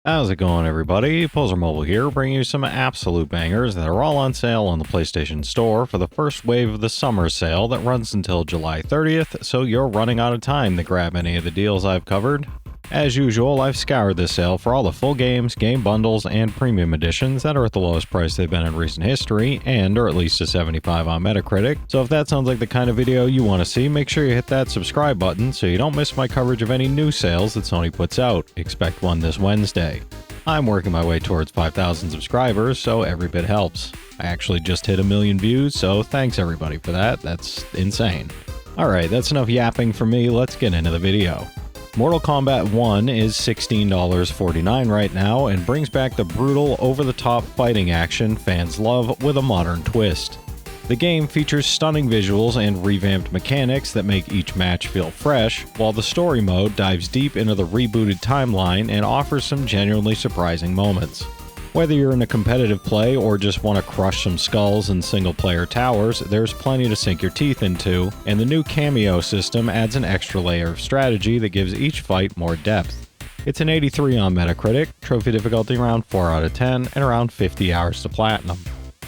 How's it going, everybody? Pozermobil here, bringing you some absolute bangers that are all on sale on the PlayStation Store for the first wave of the summer sale that runs until July 30th, so you're running out of time to grab any of the deals I've covered. As usual, I've scoured this sale for all the full games, game bundles, and premium editions that are at the lowest price they've been in recent history, and are at least a 75 on Metacritic. So if that sounds like the kind of video you want to see, make sure you hit that subscribe button so you don't miss my coverage of any new sales that Sony puts out. Expect one this Wednesday. I'm working my way towards 5,000 subscribers, so every bit helps. I actually just hit 1 million views, so thanks everybody for that. That's insane. Alright, that's enough yapping for me, let's get into the video. Mortal Kombat 1 is $16.49 right now and brings back the brutal, over-the-top fighting action fans love with a modern twist. The game features stunning visuals and revamped mechanics that make each match feel fresh, while the story mode dives deep into the rebooted timeline and offers some genuinely surprising moments. Whether you're in a competitive play or just want to crush some skulls in single-player towers, there's plenty to sink your teeth into, and the new cameo system adds an extra layer of strategy that gives each fight more depth. It's an 83 on Metacritic, trophy difficulty around 4 out of 10, and around 50 hours to platinum.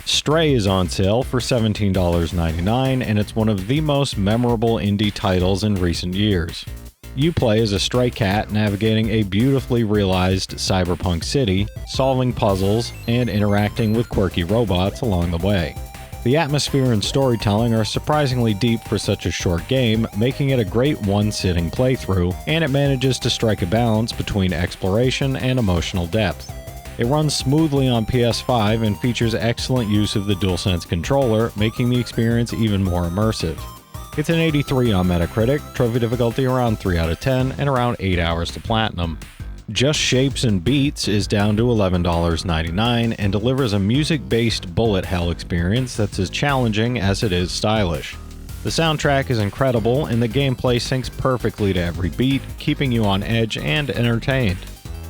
Stray is on sale for $17.99, and it's one of the most memorable indie titles in recent years. You play as a stray cat navigating a beautifully realized cyberpunk city, solving puzzles, and interacting with quirky robots along the way. The atmosphere and storytelling are surprisingly deep for such a short game, making it a great one-sitting playthrough, and it manages to strike a balance between exploration and emotional depth. It runs smoothly on PS5 and features excellent use of the DualSense controller, making the experience even more immersive. It's an 83 on Metacritic, trophy difficulty around 3 out of 10, and around 8 hours to platinum. Just Shapes and Beats is down to $11.99 and delivers a music-based bullet hell experience that's as challenging as it is stylish. The soundtrack is incredible and the gameplay syncs perfectly to every beat, keeping you on edge and entertained.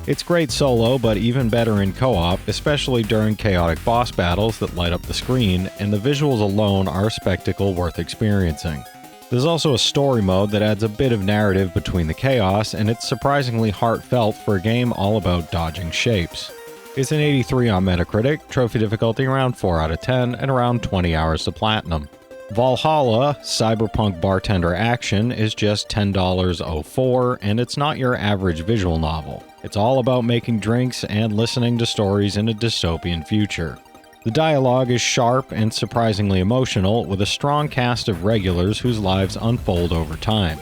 It's great solo, but even better in co-op, especially during chaotic boss battles that light up the screen, and the visuals alone are a spectacle worth experiencing. There's also a story mode that adds a bit of narrative between the chaos, and it's surprisingly heartfelt for a game all about dodging shapes. It's an 83 on Metacritic, trophy difficulty around 4 out of 10, and around 20 hours to platinum. Valhalla, cyberpunk bartender action, is just $10.04, and it's not your average visual novel. It's all about making drinks and listening to stories in a dystopian future. The dialogue is sharp and surprisingly emotional, with a strong cast of regulars whose lives unfold over time.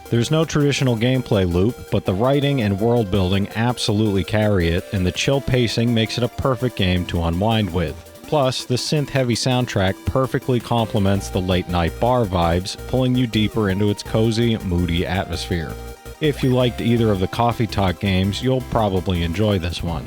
There's no traditional gameplay loop, but the writing and world building absolutely carry it, and the chill pacing makes it a perfect game to unwind with. Plus, the synth-heavy soundtrack perfectly complements the late-night bar vibes, pulling you deeper into its cozy, moody atmosphere. If you liked either of the Coffee Talk games, you'll probably enjoy this one.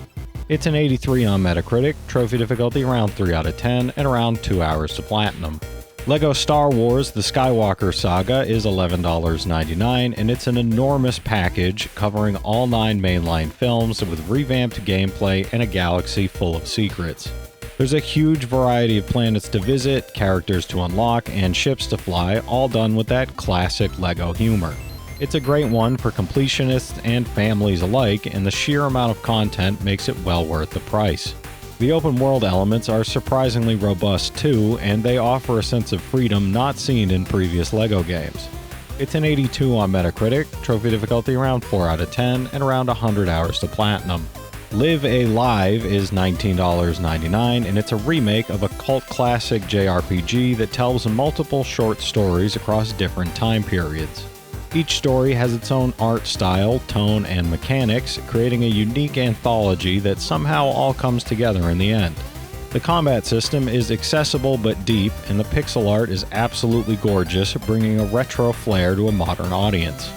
It's an 83 on Metacritic, trophy difficulty around 3 out of 10, and around 2 hours to platinum. LEGO Star Wars The Skywalker Saga is $11.99, and it's an enormous package covering all 9 mainline films with revamped gameplay and a galaxy full of secrets. There's a huge variety of planets to visit, characters to unlock, and ships to fly, all done with that classic LEGO humor. It's a great one for completionists and families alike, and the sheer amount of content makes it well worth the price. The open world elements are surprisingly robust too, and they offer a sense of freedom not seen in previous LEGO games. It's an 82 on Metacritic, trophy difficulty around 4 out of 10, and around 100 hours to platinum. Live A Live is $19.99, and it's a remake of a cult classic JRPG that tells multiple short stories across different time periods. Each story has its own art style, tone, and mechanics, creating a unique anthology that somehow all comes together in the end. The combat system is accessible but deep, and the pixel art is absolutely gorgeous, bringing a retro flair to a modern audience.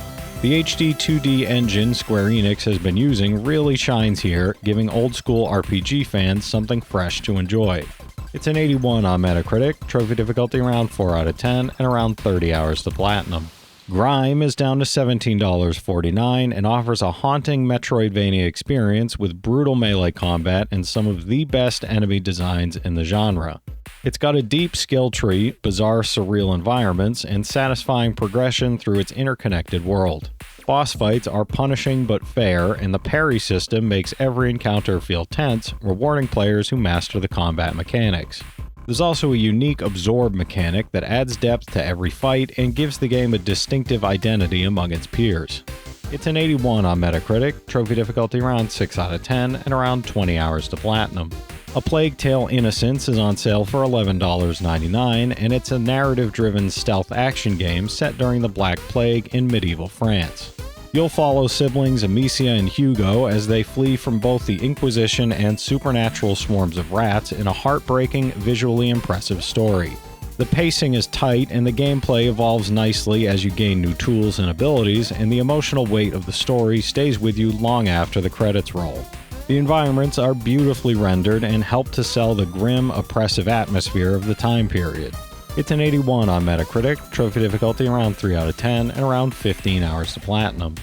The HD 2D engine Square Enix has been using really shines here, giving old-school RPG fans something fresh to enjoy. It's an 81 on Metacritic, trophy difficulty around 4 out of 10, and around 30 hours to platinum. Grime is down to $17.49 and offers a haunting Metroidvania experience with brutal melee combat and some of the best enemy designs in the genre. It's got a deep skill tree, bizarre surreal environments, and satisfying progression through its interconnected world. Boss fights are punishing but fair, and the parry system makes every encounter feel tense, rewarding players who master the combat mechanics. There's also a unique absorb mechanic that adds depth to every fight and gives the game a distinctive identity among its peers. It's an 81 on Metacritic, trophy difficulty around 6 out of 10, and around 20 hours to platinum. A Plague Tale Innocence is on sale for $11.99, and it's a narrative-driven stealth action game set during the Black Plague in medieval France. You'll follow siblings Amicia and Hugo as they flee from both the Inquisition and supernatural swarms of rats in a heartbreaking, visually impressive story. The pacing is tight, and the gameplay evolves nicely as you gain new tools and abilities, and the emotional weight of the story stays with you long after the credits roll. The environments are beautifully rendered and help to sell the grim, oppressive atmosphere of the time period. It's an 81 on Metacritic, trophy difficulty around 3 out of 10, and around 15 hours to platinum.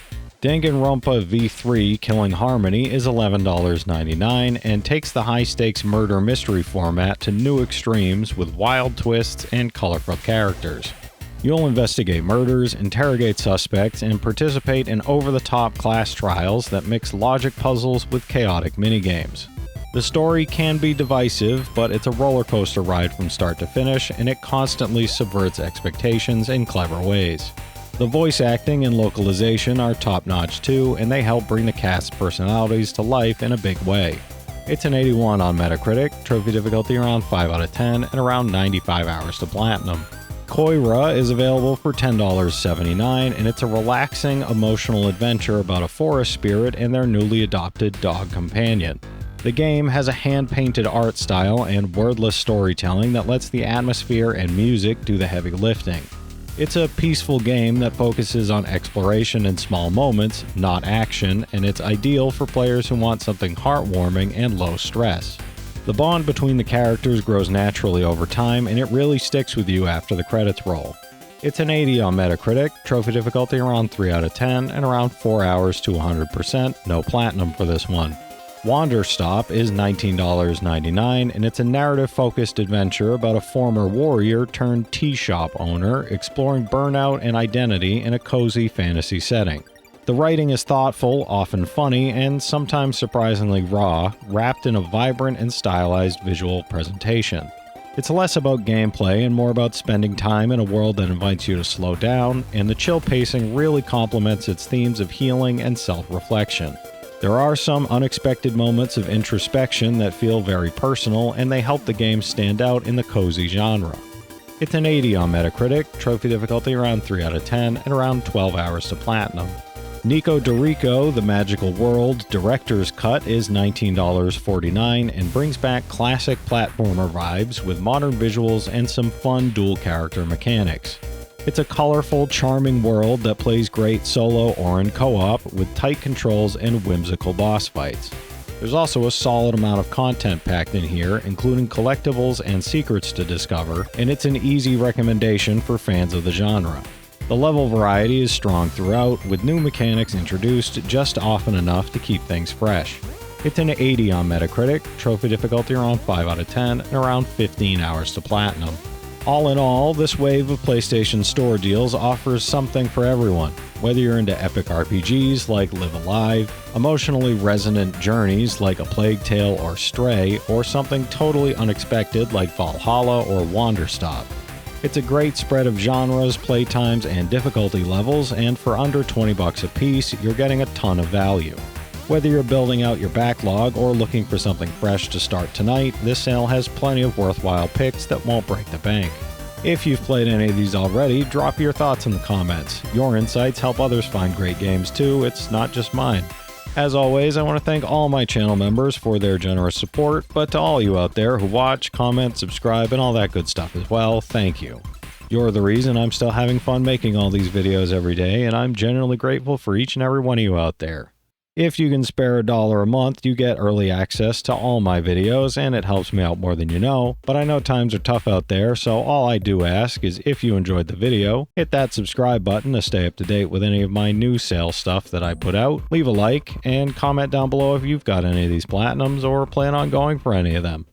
Danganronpa V3 Killing Harmony is $11.99 and takes the high-stakes murder mystery format to new extremes with wild twists and colorful characters. You'll investigate murders, interrogate suspects, and participate in over-the-top class trials that mix logic puzzles with chaotic minigames. The story can be divisive, but it's a roller coaster ride from start to finish, and it constantly subverts expectations in clever ways. The voice acting and localization are top-notch too, and they help bring the cast's personalities to life in a big way. It's an 81 on Metacritic, trophy difficulty around 5 out of 10, and around 95 hours to platinum. Koira is available for $10.79, and it's a relaxing, emotional adventure about a forest spirit and their newly adopted dog companion. The game has a hand-painted art style and wordless storytelling that lets the atmosphere and music do the heavy lifting. It's a peaceful game that focuses on exploration and small moments, not action, and it's ideal for players who want something heartwarming and low stress. The bond between the characters grows naturally over time, and it really sticks with you after the credits roll. It's an 80 on Metacritic, trophy difficulty around 3 out of 10, and around 4 hours to 100%, no platinum for this one. Wanderstop is $19.99, and it's a narrative-focused adventure about a former warrior turned tea shop owner exploring burnout and identity in a cozy fantasy setting. The writing is thoughtful, often funny, and sometimes surprisingly raw, wrapped in a vibrant and stylized visual presentation. It's less about gameplay and more about spending time in a world that invites you to slow down, and the chill pacing really complements its themes of healing and self-reflection. There are some unexpected moments of introspection that feel very personal, and they help the game stand out in the cozy genre. It's an 80 on Metacritic, trophy difficulty around 3 out of 10, and around 12 hours to platinum. Nikoderiko, The Magical World Director's Cut is $19.49 and brings back classic platformer vibes with modern visuals and some fun dual-character mechanics. It's a colorful, charming world that plays great solo or in co-op with tight controls and whimsical boss fights. There's also a solid amount of content packed in here, including collectibles and secrets to discover, and it's an easy recommendation for fans of the genre. The level variety is strong throughout, with new mechanics introduced just often enough to keep things fresh. It's an 80 on Metacritic, trophy difficulty around 5 out of 10, and around 15 hours to platinum. All in all, this wave of PlayStation Store deals offers something for everyone. Whether you're into epic RPGs like Live Alive, emotionally resonant journeys like A Plague Tale or Stray, or something totally unexpected like Valhalla or Wanderstop. It's a great spread of genres, playtimes, and difficulty levels, and for under $20 a piece, you're getting a ton of value. Whether you're building out your backlog or looking for something fresh to start tonight, this sale has plenty of worthwhile picks that won't break the bank. If you've played any of these already, drop your thoughts in the comments. Your insights help others find great games too, it's not just mine. As always, I want to thank all my channel members for their generous support, but to all you out there who watch, comment, subscribe, and all that good stuff as well, thank you. You're the reason I'm still having fun making all these videos every day, and I'm genuinely grateful for each and every one of you out there. If you can spare $1 a month, you get early access to all my videos, and it helps me out more than you know, but I know times are tough out there, so all I do ask is if you enjoyed the video, hit that subscribe button to stay up to date with any of my new sale stuff that I put out, leave a like, and comment down below if you've got any of these platinums or plan on going for any of them.